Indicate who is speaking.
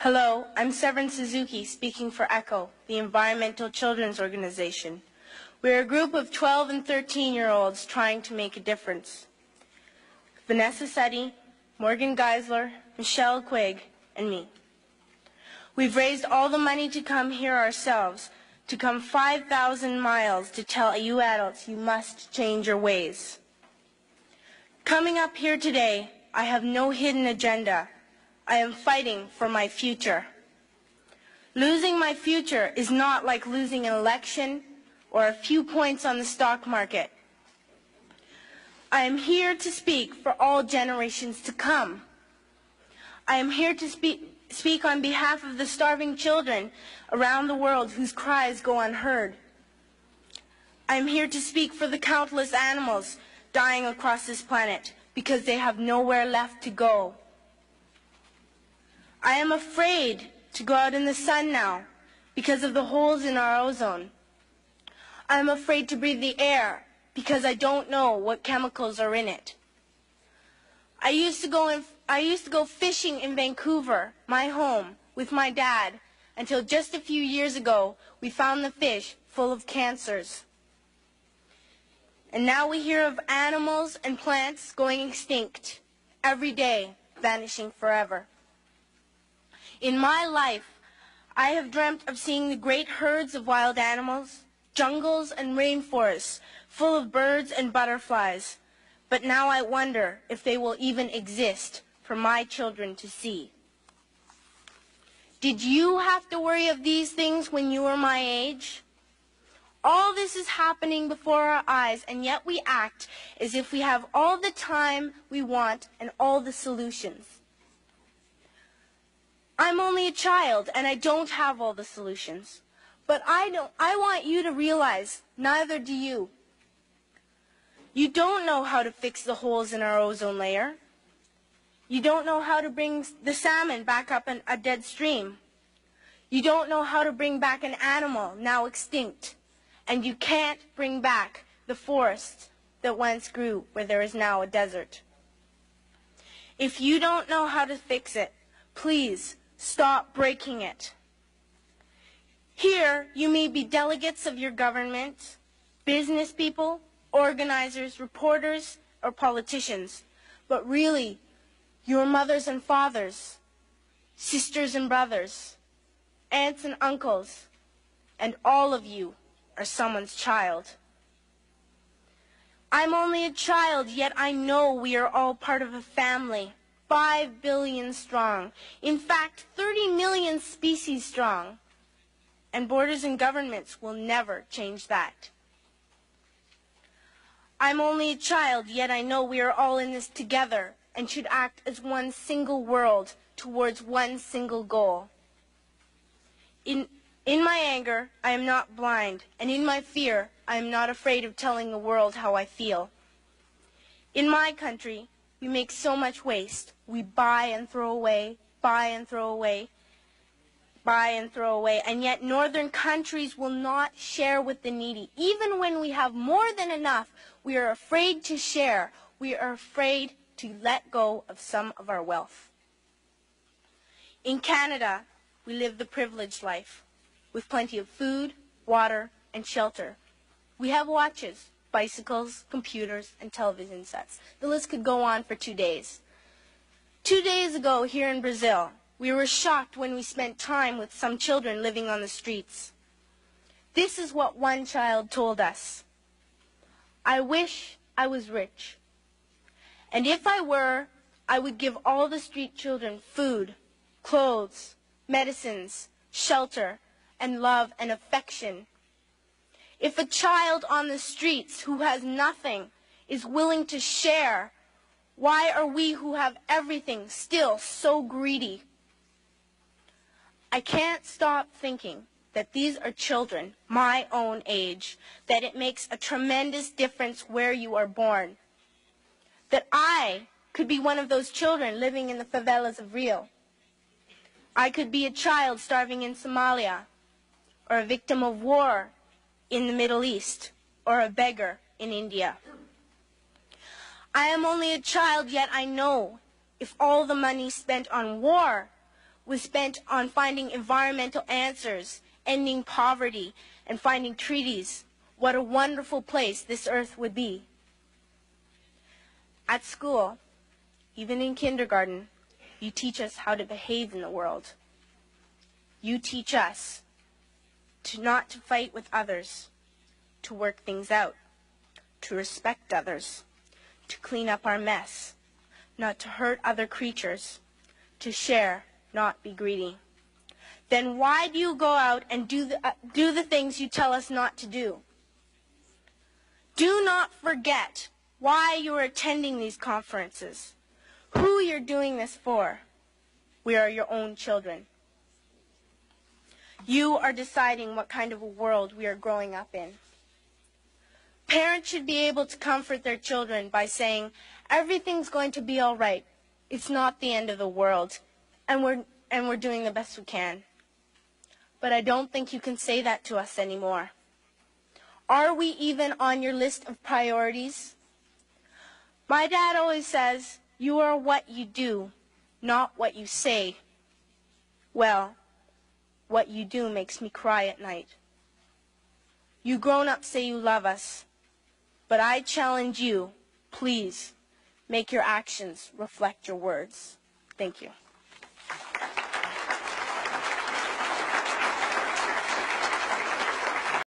Speaker 1: Hello, I'm Severin Suzuki speaking for ECHO, the Environmental Children's Organization. We're a group of 12 and 13-year-olds trying to make a difference. Vanessa Seti, Morgan Geisler, Michelle Quigg, and me. We've raised all the money to come here ourselves, to come 5,000 miles to tell you adults you must change your ways. Coming up here today, I have no hidden agenda. I am fighting for my future. Losing my future is not like losing an election or a few points on the stock market. I am here to speak for all generations to come. I am here to speak on behalf of the starving children around the world whose cries go unheard. I am here to speak for the countless animals dying across this planet because they have nowhere left to go. I am afraid to go out in the sun now because of the holes in our ozone. I am afraid to breathe the air because I don't know what chemicals are in it. I used to go fishing in Vancouver, my home, with my dad, until just a few years ago we found the fish full of cancers. And now we hear of animals and plants going extinct, every day vanishing forever. In my life, I have dreamt of seeing the great herds of wild animals, jungles and rainforests full of birds and butterflies. But now I wonder if they will even exist for my children to see. Did you have to worry of these things when you were my age? All this is happening before our eyes, and yet we act as if we have all the time we want and all the solutions. I'm only a child, and I don't have all the solutions. But I want you to realize, neither do you. You don't know how to fix the holes in our ozone layer. You don't know how to bring the salmon back up in a dead stream. You don't know how to bring back an animal now extinct. And you can't bring back the forest that once grew where there is now a desert. If you don't know how to fix it, please stop breaking it. Here, you may be delegates of your government, business people, organizers, reporters, or politicians, but really, your mothers and fathers, sisters and brothers, aunts and uncles, and all of you are someone's child. I'm only a child, yet I know we are all part of a family, 5 billion strong. In fact, 30 million species strong. And borders and governments will never change that. I'm only a child, yet I know we are all in this together and should act as one single world towards one single goal. In my anger, I am not blind, and in my fear, I am not afraid of telling the world how I feel. In my country, we make so much waste. We buy and throw away, buy and throw away, buy and throw away, and yet northern countries will not share with the needy. Even when we have more than enough, we are afraid to share. We are afraid to let go of some of our wealth. In Canada, we live the privileged life, with plenty of food, water, and shelter. We have watches, bicycles, computers, and television sets. The list could go on for 2 days. 2 days ago, here in Brazil, we were shocked when we spent time with some children living on the streets. This is what one child told us. I wish I was rich. And if I were, I would give all the street children food, clothes, medicines, shelter, and love and affection. If a child on the streets who has nothing is willing to share, why are we who have everything still so greedy? I can't stop thinking that these are children my own age, that it makes a tremendous difference where you are born, that I could be one of those children living in the favelas of Rio. I could be a child starving in Somalia, or a victim of war in the Middle East, or a beggar in India. I am only a child, yet I know if all the money spent on war was spent on finding environmental answers, ending poverty, and finding treaties, what a wonderful place this earth would be. At school, even in kindergarten, you teach us how to behave in the world. You teach us not to fight with others, to work things out, to respect others, to clean up our mess, not to hurt other creatures, to share, not be greedy. Then why do you go out and do the things you tell us not to do? Do not forget why you are attending these conferences, who you're doing this for. We are your own children. You are deciding what kind of a world we are growing up in. Parents should be able to comfort their children by saying, everything's going to be all right. It's not the end of the world, and we're doing the best we can. But I don't think you can say that to us anymore. Are we even on your list of priorities? My dad always says, you are what you do, not what you say. Well, what you do makes me cry at night. You grown-ups say you love us, but I challenge you, please, make your actions reflect your words. Thank you.